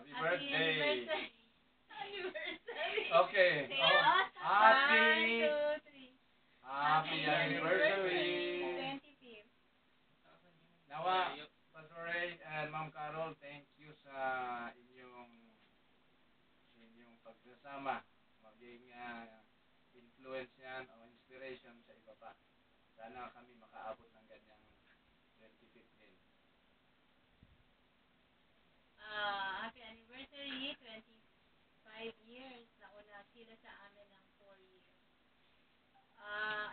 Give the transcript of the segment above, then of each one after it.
Happy birthday. Anniversary. Anniversary. Okay. Sige, Oh, oh. happy, 1, 2, 3. happy anniversary. 25th. Nawa, Pastor Ray and Ma'am Carol, thank you sa inyong pagsasama. Maging influence yan o inspiration sa iba pa. Sana kami makaabot ng ganyang 25th din. Happy anniversary, 25 years. Nauna sila sa amin ng 4 years.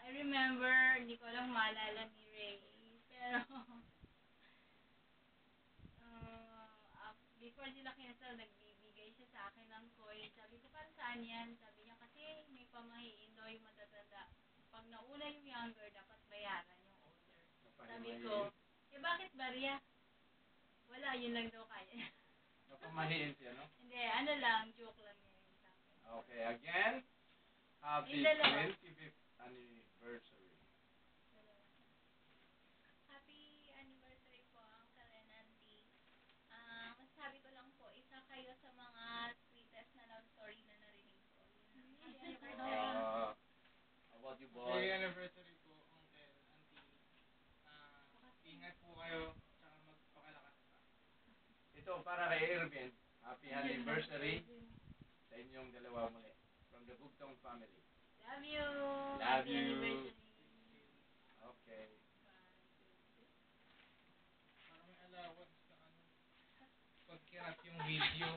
I remember, hindi ko lang maalala ni Ray, pero before sila kinasal, nagbibigay siya sa akin ng coin. Sabi ko, para saan yan? Sabi niya, kasi may pamahiin daw yung matatanda. Pag nauna yung younger, dapat bayaran yung older. Sabi ko, bakit barya? Wala, yun lang daw kaya. Napamahiin siya, no? Hindi, ano lang, joke lang niya yun sa akin. Okay, again, happy Yung dalawa. 25th anniversary. Happy anniversary po, Uncle and Auntie. Masasabi ko lang po, isa kayo sa mga sweetest na love story na narinig ko. How about you, boy? Happy anniversary po, Uncle, Auntie. Ingat po kayo, tsaka magpakalakas pa. Ito, para kay Irvin, happy anniversary sa inyong dalawa muli. From the Bugtong family. Love you. Love Happy you. anniversary. Okay. Parang may allowance na pagkirat yung video.